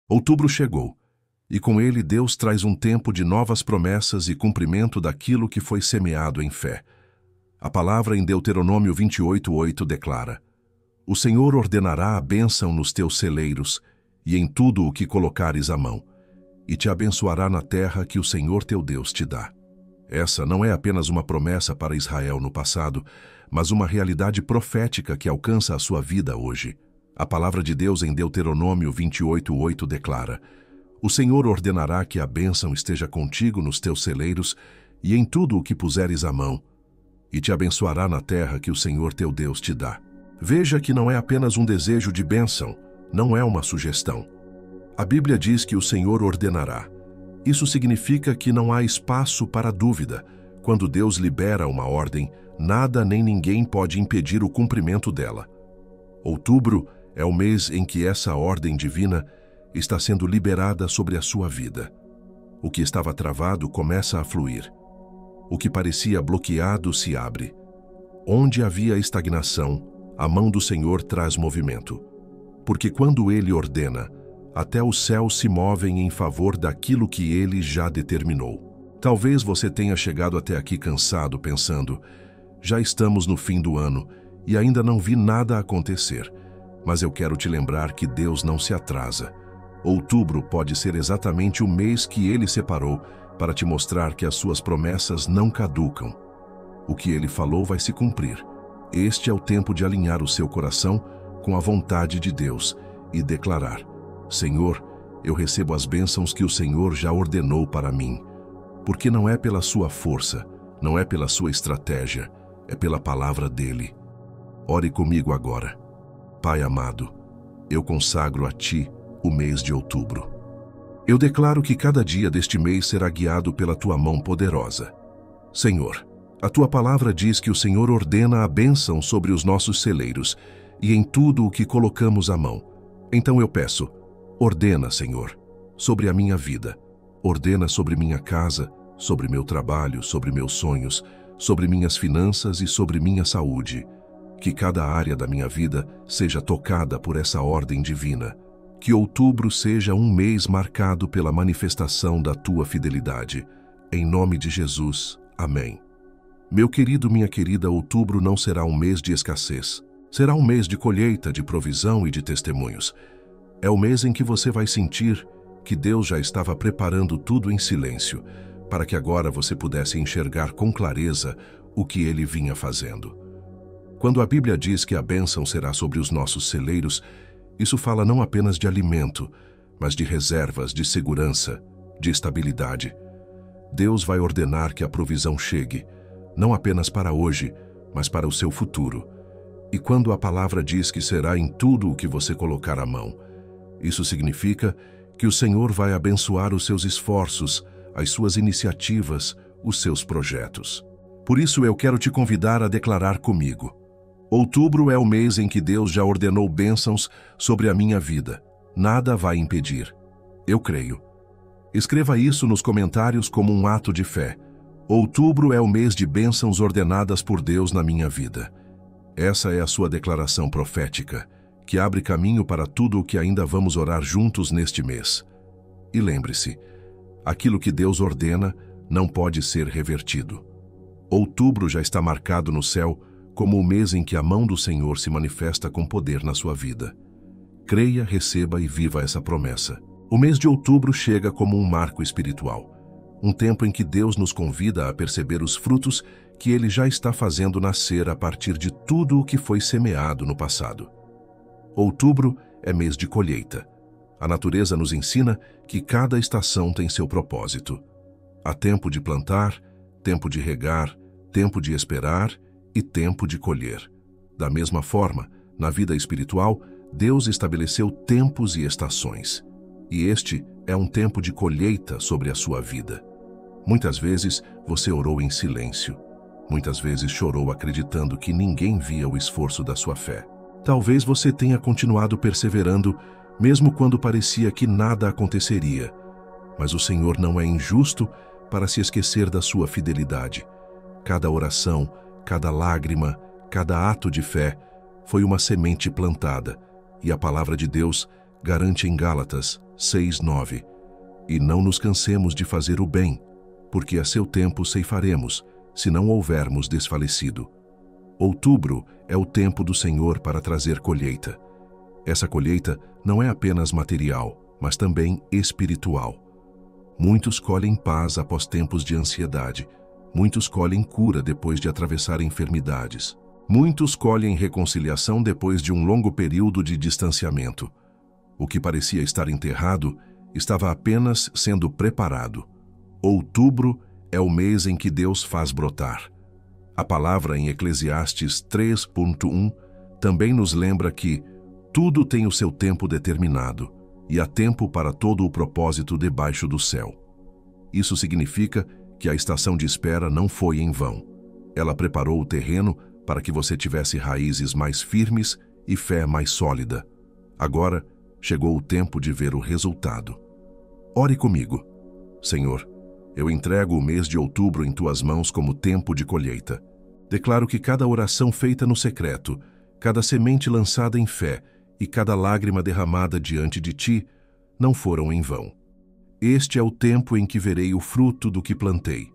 Outubro chegou, e com ele Deus traz um tempo de novas promessas e cumprimento daquilo que foi semeado em fé. A palavra em Deuteronômio 28:8 declara: O Senhor ordenará a bênção nos teus celeiros e em tudo o que colocares a mão, e te abençoará na terra que o Senhor teu Deus te dá. Essa não é apenas uma promessa para Israel no passado, mas uma realidade profética que alcança a sua vida hoje. A palavra de Deus em Deuteronômio 28:8 declara: O Senhor ordenará que a bênção esteja contigo nos teus celeiros e em tudo o que puseres a mão, e te abençoará na terra que o Senhor teu Deus te dá. Veja que não é apenas um desejo de bênção, não é uma sugestão. A Bíblia diz que o Senhor ordenará. Isso significa que não há espaço para dúvida. Quando Deus libera uma ordem, nada nem ninguém pode impedir o cumprimento dela. Outubro é o mês em que essa ordem divina está sendo liberada sobre a sua vida. O que estava travado começa a fluir. O que parecia bloqueado se abre. Onde havia estagnação, a mão do Senhor traz movimento. Porque quando Ele ordena, até os céus se movem em favor daquilo que Ele já determinou. Talvez você tenha chegado até aqui cansado, pensando: já estamos no fim do ano e ainda não vi nada acontecer. Mas eu quero te lembrar que Deus não se atrasa. Outubro pode ser exatamente o mês que Ele separou para te mostrar que as suas promessas não caducam. O que Ele falou vai se cumprir. Este é o tempo de alinhar o seu coração com a vontade de Deus e declarar: Senhor, eu recebo as bênçãos que o Senhor já ordenou para mim. Porque não é pela sua força, não é pela sua estratégia, é pela palavra dEle. Ore comigo agora. Pai amado, eu consagro a Ti o mês de outubro. Eu declaro que cada dia deste mês será guiado pela Tua mão poderosa. Senhor, a Tua palavra diz que o Senhor ordena a bênção sobre os nossos celeiros e em tudo o que colocamos a mão. Então eu peço: ordena, Senhor, sobre a minha vida. Ordena sobre minha casa, sobre meu trabalho, sobre meus sonhos, sobre minhas finanças e sobre minha saúde. Que cada área da minha vida seja tocada por essa ordem divina. Que outubro seja um mês marcado pela manifestação da Tua fidelidade. Em nome de Jesus. Amém. Meu querido, minha querida, outubro não será um mês de escassez. Será um mês de colheita, de provisão e de testemunhos. É o mês em que você vai sentir que Deus já estava preparando tudo em silêncio, para que agora você pudesse enxergar com clareza o que Ele vinha fazendo. Quando a Bíblia diz que a bênção será sobre os nossos celeiros, isso fala não apenas de alimento, mas de reservas, de segurança, de estabilidade. Deus vai ordenar que a provisão chegue, não apenas para hoje, mas para o seu futuro. E quando a palavra diz que será em tudo o que você colocar a mão, isso significa que o Senhor vai abençoar os seus esforços, as suas iniciativas, os seus projetos. Por isso eu quero te convidar a declarar comigo: outubro é o mês em que Deus já ordenou bênçãos sobre a minha vida. Nada vai impedir. Eu creio. Escreva isso nos comentários como um ato de fé. Outubro é o mês de bênçãos ordenadas por Deus na minha vida. Essa é a sua declaração profética, que abre caminho para tudo o que ainda vamos orar juntos neste mês. E lembre-se, aquilo que Deus ordena não pode ser revertido. Outubro já está marcado no céu como o mês em que a mão do Senhor se manifesta com poder na sua vida. Creia, receba e viva essa promessa. O mês de outubro chega como um marco espiritual, um tempo em que Deus nos convida a perceber os frutos que Ele já está fazendo nascer a partir de tudo o que foi semeado no passado. Outubro é mês de colheita. A natureza nos ensina que cada estação tem seu propósito. Há tempo de plantar, tempo de regar, tempo de esperar e tempo de colher. Da mesma forma, na vida espiritual, Deus estabeleceu tempos e estações. E este é um tempo de colheita sobre a sua vida. Muitas vezes você orou em silêncio. Muitas vezes chorou acreditando que ninguém via o esforço da sua fé. Talvez você tenha continuado perseverando, mesmo quando parecia que nada aconteceria. Mas o Senhor não é injusto para se esquecer da sua fidelidade. Cada oração, cada lágrima, cada ato de fé foi uma semente plantada, e a palavra de Deus garante em Gálatas 6:9. E não nos cansemos de fazer o bem, porque a seu tempo ceifaremos, se não houvermos desfalecido. Outubro é o tempo do Senhor para trazer colheita. Essa colheita não é apenas material, mas também espiritual. Muitos colhem paz após tempos de ansiedade. Muitos colhem cura depois de atravessar enfermidades. Muitos colhem reconciliação depois de um longo período de distanciamento. O que parecia estar enterrado estava apenas sendo preparado. Outubro é o mês em que Deus faz brotar. A palavra em Eclesiastes 3:1 também nos lembra que tudo tem o seu tempo determinado e há tempo para todo o propósito debaixo do céu. Isso significa que a estação de espera não foi em vão. Ela preparou o terreno para que você tivesse raízes mais firmes e fé mais sólida. Agora chegou o tempo de ver o resultado. Ore comigo. Senhor, eu entrego o mês de outubro em tuas mãos como tempo de colheita. Declaro que cada oração feita no secreto, cada semente lançada em fé e cada lágrima derramada diante de ti não foram em vão. Este é o tempo em que verei o fruto do que plantei.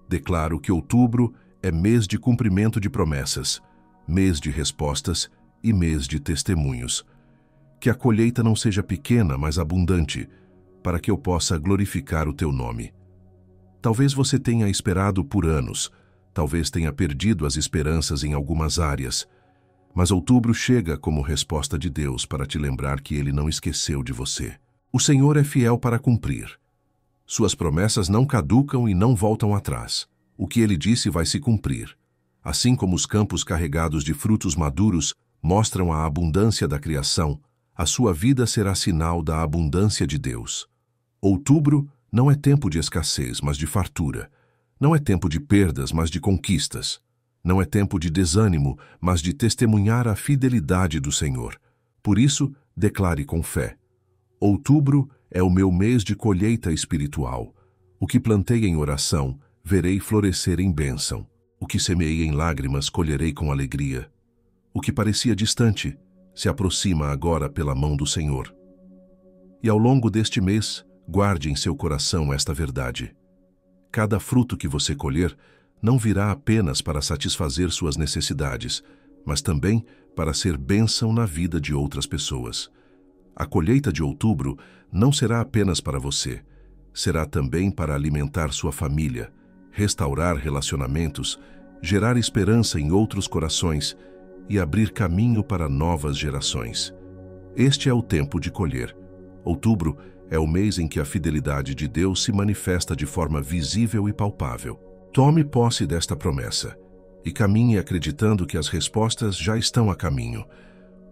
Declaro que outubro é mês de cumprimento de promessas, mês de respostas e mês de testemunhos. Que a colheita não seja pequena, mas abundante, para que eu possa glorificar o teu nome. Talvez você tenha esperado por anos, talvez tenha perdido as esperanças em algumas áreas, mas outubro chega como resposta de Deus para te lembrar que Ele não esqueceu de você. O Senhor é fiel para cumprir. Suas promessas não caducam e não voltam atrás. O que Ele disse vai se cumprir. Assim como os campos carregados de frutos maduros mostram a abundância da criação, a sua vida será sinal da abundância de Deus. Outubro não é tempo de escassez, mas de fartura. Não é tempo de perdas, mas de conquistas. Não é tempo de desânimo, mas de testemunhar a fidelidade do Senhor. Por isso, declare com fé: outubro é o meu mês de colheita espiritual. O que plantei em oração, verei florescer em bênção. O que semeei em lágrimas, colherei com alegria. O que parecia distante, se aproxima agora pela mão do Senhor. E ao longo deste mês, guarde em seu coração esta verdade. Cada fruto que você colher não virá apenas para satisfazer suas necessidades, mas também para ser bênção na vida de outras pessoas. A colheita de outubro não será apenas para você, será também para alimentar sua família, restaurar relacionamentos, gerar esperança em outros corações e abrir caminho para novas gerações. Este é o tempo de colher. Outubro é o mês em que a fidelidade de Deus se manifesta de forma visível e palpável. Tome posse desta promessa e caminhe acreditando que as respostas já estão a caminho.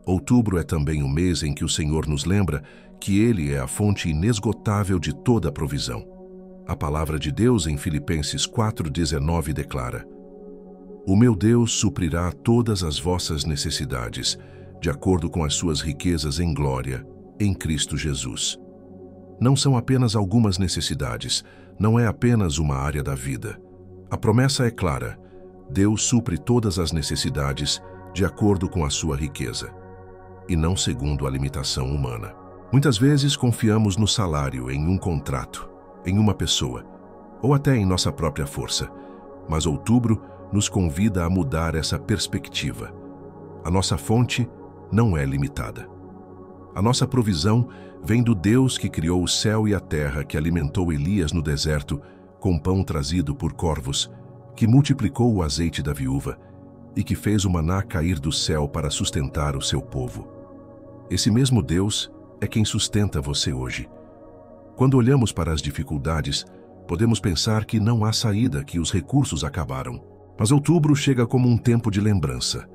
Outubro é também o mês em que o Senhor nos lembra que Ele é a fonte inesgotável de toda a provisão. A palavra de Deus em Filipenses 4:19 declara: O meu Deus suprirá todas as vossas necessidades, de acordo com as suas riquezas em glória, em Cristo Jesus. Não são apenas algumas necessidades, não é apenas uma área da vida. A promessa é clara: Deus supre todas as necessidades de acordo com a sua riqueza, e não segundo a limitação humana. Muitas vezes confiamos no salário, em um contrato, em uma pessoa, ou até em nossa própria força. Mas outubro nos convida a mudar essa perspectiva. A nossa fonte não é limitada. A nossa provisão vem do Deus que criou o céu e a terra, que alimentou Elias no deserto com pão trazido por corvos, que multiplicou o azeite da viúva e que fez o maná cair do céu para sustentar o seu povo. Esse mesmo Deus é quem sustenta você hoje. Quando olhamos para as dificuldades, podemos pensar que não há saída, que os recursos acabaram. Mas outubro chega como um tempo de lembrança.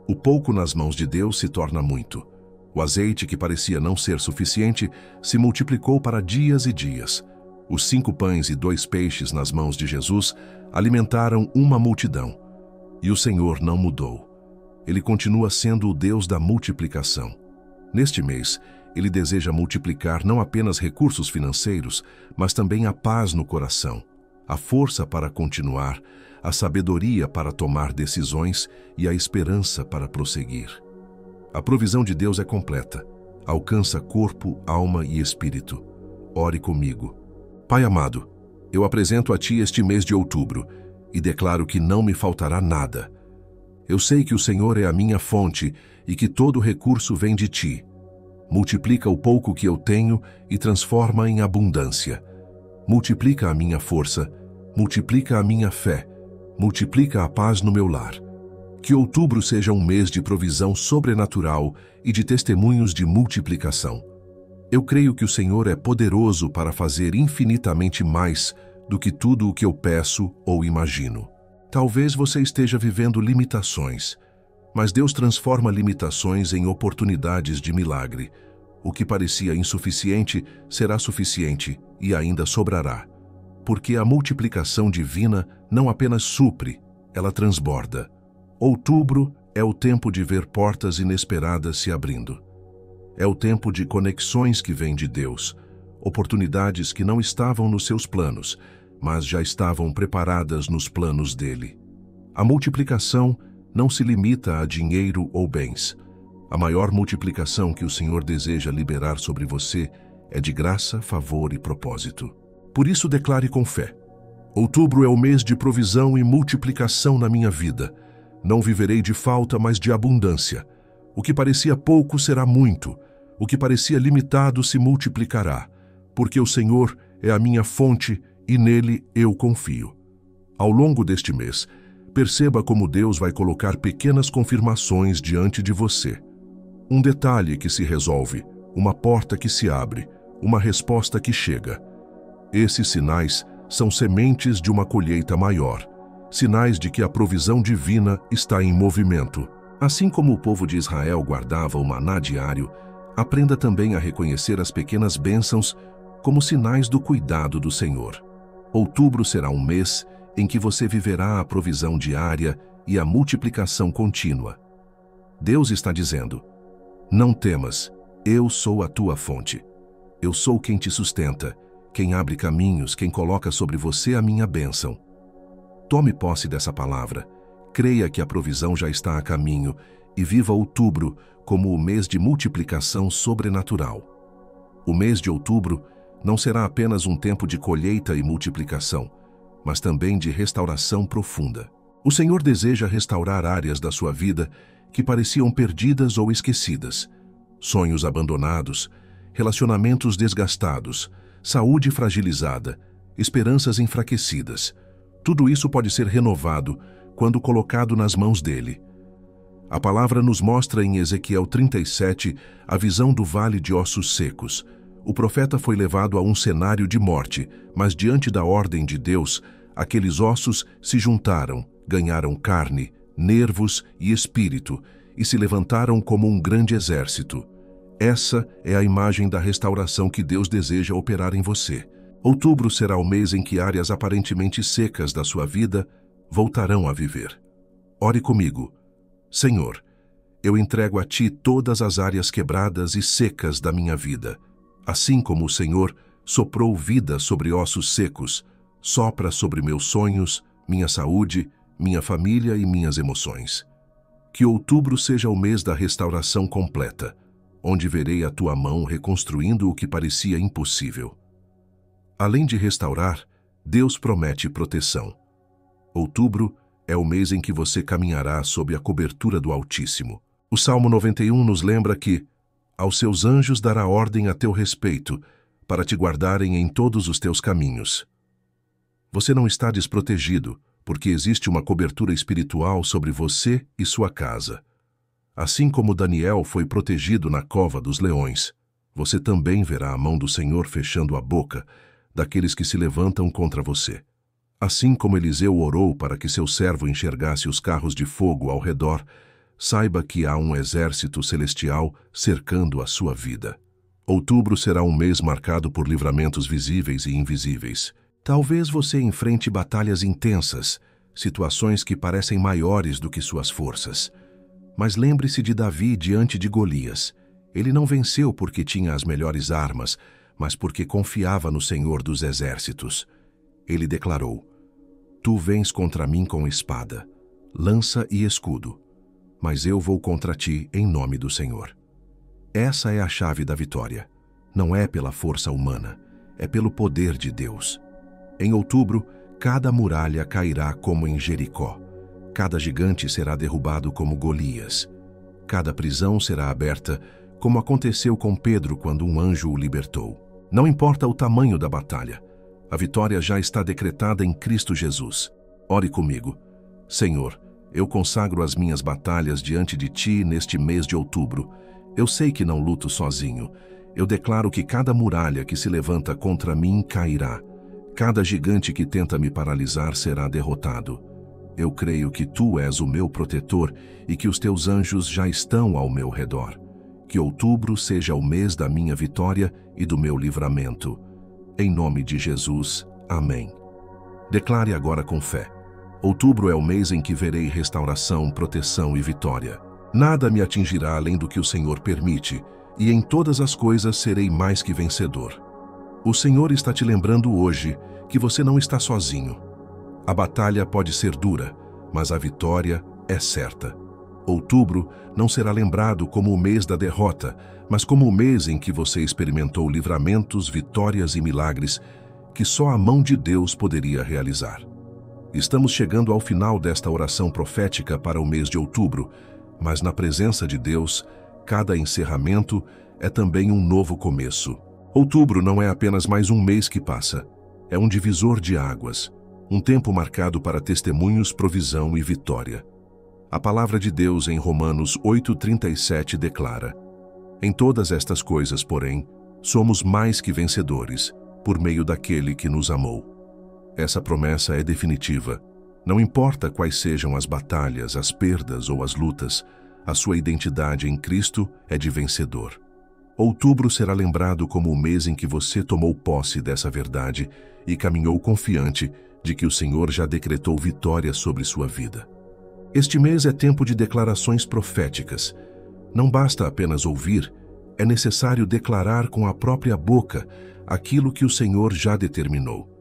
O pouco nas mãos de Deus se torna muito. O azeite, que parecia não ser suficiente, se multiplicou para dias e dias. Os 5 pães e 2 peixes nas mãos de Jesus alimentaram uma multidão. E o Senhor não mudou. Ele continua sendo o Deus da multiplicação. Neste mês, Ele deseja multiplicar não apenas recursos financeiros, mas também a paz no coração, a força para continuar, a sabedoria para tomar decisões e a esperança para prosseguir. A provisão de Deus é completa, alcança corpo, alma e espírito. Ore comigo. Pai amado, eu apresento a Ti este mês de outubro e declaro que não me faltará nada. Eu sei que o Senhor é a minha fonte e que todo recurso vem de Ti. Multiplica o pouco que eu tenho e transforma em abundância. Multiplica a minha força, multiplica a minha fé, multiplica a paz no meu lar. Que outubro seja um mês de provisão sobrenatural e de testemunhos de multiplicação. Eu creio que o Senhor é poderoso para fazer infinitamente mais do que tudo o que eu peço ou imagino. Talvez você esteja vivendo limitações, mas Deus transforma limitações em oportunidades de milagre. O que parecia insuficiente será suficiente e ainda sobrará. Porque a multiplicação divina não apenas supre, ela transborda. Outubro é o tempo de ver portas inesperadas se abrindo. É o tempo de conexões que vêm de Deus, oportunidades que não estavam nos seus planos, mas já estavam preparadas nos planos dele. A multiplicação não se limita a dinheiro ou bens. A maior multiplicação que o Senhor deseja liberar sobre você é de graça, favor e propósito. Por isso declare com fé: outubro é o mês de provisão e multiplicação na minha vida. Não viverei de falta, mas de abundância. O que parecia pouco será muito. O que parecia limitado se multiplicará. Porque o Senhor é a minha fonte e nele eu confio. Ao longo deste mês, perceba como Deus vai colocar pequenas confirmações diante de você. Um detalhe que se resolve, uma porta que se abre, uma resposta que chega. Esses sinais são sementes de uma colheita maior. Sinais de que a provisão divina está em movimento. Assim como o povo de Israel guardava o maná diário, aprenda também a reconhecer as pequenas bênçãos como sinais do cuidado do Senhor. Outubro será um mês em que você viverá a provisão diária e a multiplicação contínua. Deus está dizendo: não temas, eu sou a tua fonte. Eu sou quem te sustenta, quem abre caminhos, quem coloca sobre você a minha bênção. Tome posse dessa palavra, creia que a provisão já está a caminho e viva outubro como o mês de multiplicação sobrenatural. O mês de outubro não será apenas um tempo de colheita e multiplicação, mas também de restauração profunda. O Senhor deseja restaurar áreas da sua vida que pareciam perdidas ou esquecidas. Sonhos abandonados, relacionamentos desgastados, saúde fragilizada, esperanças enfraquecidas. Tudo isso pode ser renovado quando colocado nas mãos dele. A palavra nos mostra em Ezequiel 37 a visão do vale de ossos secos. O profeta foi levado a um cenário de morte, mas diante da ordem de Deus, aqueles ossos se juntaram, ganharam carne, nervos e espírito, e se levantaram como um grande exército. Essa é a imagem da restauração que Deus deseja operar em você. Outubro será o mês em que áreas aparentemente secas da sua vida voltarão a viver. Ore comigo. Senhor, eu entrego a Ti todas as áreas quebradas e secas da minha vida. Assim como o Senhor soprou vida sobre ossos secos, sopra sobre meus sonhos, minha saúde, minha família e minhas emoções. Que outubro seja o mês da restauração completa, onde verei a Tua mão reconstruindo o que parecia impossível. Além de restaurar, Deus promete proteção. Outubro é o mês em que você caminhará sob a cobertura do Altíssimo. O Salmo 91 nos lembra que aos seus anjos dará ordem a teu respeito, para te guardarem em todos os teus caminhos. Você não está desprotegido, porque existe uma cobertura espiritual sobre você e sua casa. Assim como Daniel foi protegido na cova dos leões, você também verá a mão do Senhor fechando a boca daqueles que se levantam contra você. Assim como Eliseu orou para que seu servo enxergasse os carros de fogo ao redor, saiba que há um exército celestial cercando a sua vida. Outubro será um mês marcado por livramentos visíveis e invisíveis. Talvez você enfrente batalhas intensas, situações que parecem maiores do que suas forças. Mas lembre-se de Davi diante de Golias. Ele não venceu porque tinha as melhores armas, mas porque confiava no Senhor dos Exércitos. Ele declarou: Tu vens contra mim com espada, lança e escudo, mas eu vou contra ti em nome do Senhor. Essa é a chave da vitória. Não é pela força humana, é pelo poder de Deus. Em outubro, cada muralha cairá como em Jericó. Cada gigante será derrubado como Golias. Cada prisão será aberta, como aconteceu com Pedro quando um anjo o libertou. Não importa o tamanho da batalha, a vitória já está decretada em Cristo Jesus. Ore comigo. Senhor, eu consagro as minhas batalhas diante de Ti neste mês de outubro. Eu sei que não luto sozinho. Eu declaro que cada muralha que se levanta contra mim cairá. Cada gigante que tenta me paralisar será derrotado. Eu creio que Tu és o meu protetor e que os Teus anjos já estão ao meu redor. Que outubro seja o mês da minha vitória e do meu livramento. Em nome de Jesus. Amém. Declare agora com fé. Outubro é o mês em que verei restauração, proteção e vitória. Nada me atingirá além do que o Senhor permite, e em todas as coisas serei mais que vencedor. O Senhor está te lembrando hoje que você não está sozinho. A batalha pode ser dura, mas a vitória é certa. Outubro não será lembrado como o mês da derrota, mas como o mês em que você experimentou livramentos, vitórias e milagres que só a mão de Deus poderia realizar. Estamos chegando ao final desta oração profética para o mês de outubro, mas na presença de Deus, cada encerramento é também um novo começo. Outubro não é apenas mais um mês que passa, é um divisor de águas, um tempo marcado para testemunhos, provisão e vitória. A palavra de Deus em Romanos 8:37 declara: Em todas estas coisas, porém, somos mais que vencedores, por meio daquele que nos amou. Essa promessa é definitiva. Não importa quais sejam as batalhas, as perdas ou as lutas, a sua identidade em Cristo é de vencedor. Outubro será lembrado como o mês em que você tomou posse dessa verdade e caminhou confiante de que o Senhor já decretou vitória sobre sua vida. Este mês é tempo de declarações proféticas. Não basta apenas ouvir, é necessário declarar com a própria boca aquilo que o Senhor já determinou.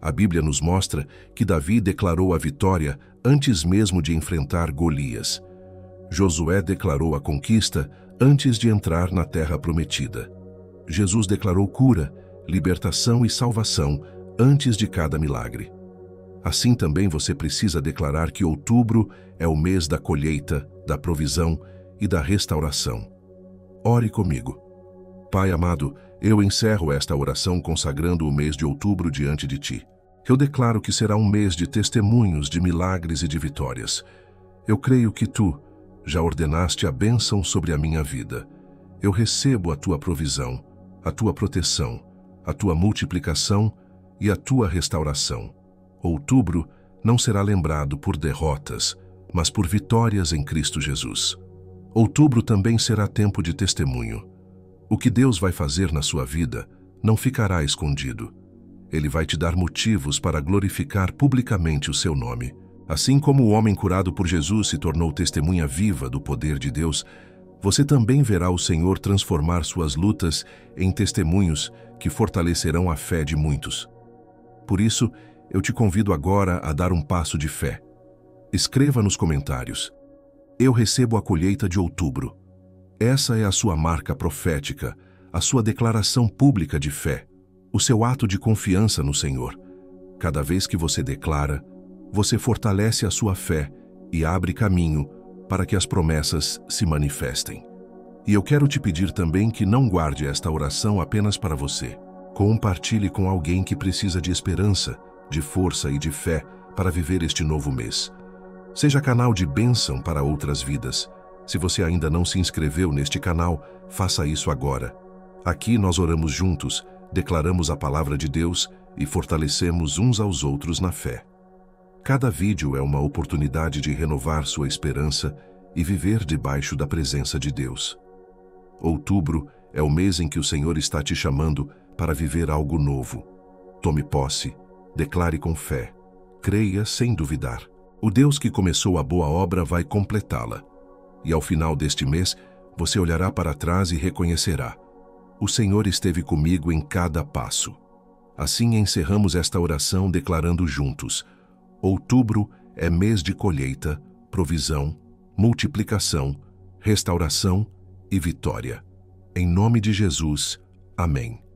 A Bíblia nos mostra que Davi declarou a vitória antes mesmo de enfrentar Golias. Josué declarou a conquista antes de entrar na terra prometida. Jesus declarou cura, libertação e salvação antes de cada milagre. Assim também você precisa declarar que outubro é o mês da colheita, da provisão e da restauração. Ore comigo. Pai amado, eu encerro esta oração consagrando o mês de outubro diante de Ti. Eu declaro que será um mês de testemunhos, de milagres e de vitórias. Eu creio que Tu já ordenaste a bênção sobre a minha vida. Eu recebo a Tua provisão, a Tua proteção, a Tua multiplicação e a Tua restauração. Outubro não será lembrado por derrotas, mas por vitórias em Cristo Jesus. Outubro também será tempo de testemunho. O que Deus vai fazer na sua vida não ficará escondido. Ele vai te dar motivos para glorificar publicamente o seu nome. Assim como o homem curado por Jesus se tornou testemunha viva do poder de Deus, você também verá o Senhor transformar suas lutas em testemunhos que fortalecerão a fé de muitos. Por isso, eu te convido agora a dar um passo de fé. Escreva nos comentários: Eu recebo a colheita de outubro. Essa é a sua marca profética, a sua declaração pública de fé, o seu ato de confiança no Senhor. Cada vez que você declara, você fortalece a sua fé e abre caminho para que as promessas se manifestem. E eu quero te pedir também que não guarde esta oração apenas para você. Compartilhe com alguém que precisa de esperança, de força e de fé para viver este novo mês. Seja canal de bênção para outras vidas. Se você ainda não se inscreveu neste canal, faça isso agora. Aqui nós oramos juntos, declaramos a palavra de Deus e fortalecemos uns aos outros na fé. Cada vídeo é uma oportunidade de renovar sua esperança e viver debaixo da presença de Deus. Outubro é o mês em que o Senhor está te chamando para viver algo novo. Tome posse, declare com fé, creia sem duvidar. O Deus que começou a boa obra vai completá-la. E ao final deste mês, você olhará para trás e reconhecerá: o Senhor esteve comigo em cada passo. Assim encerramos esta oração declarando juntos: outubro é mês de colheita, provisão, multiplicação, restauração e vitória. Em nome de Jesus. Amém.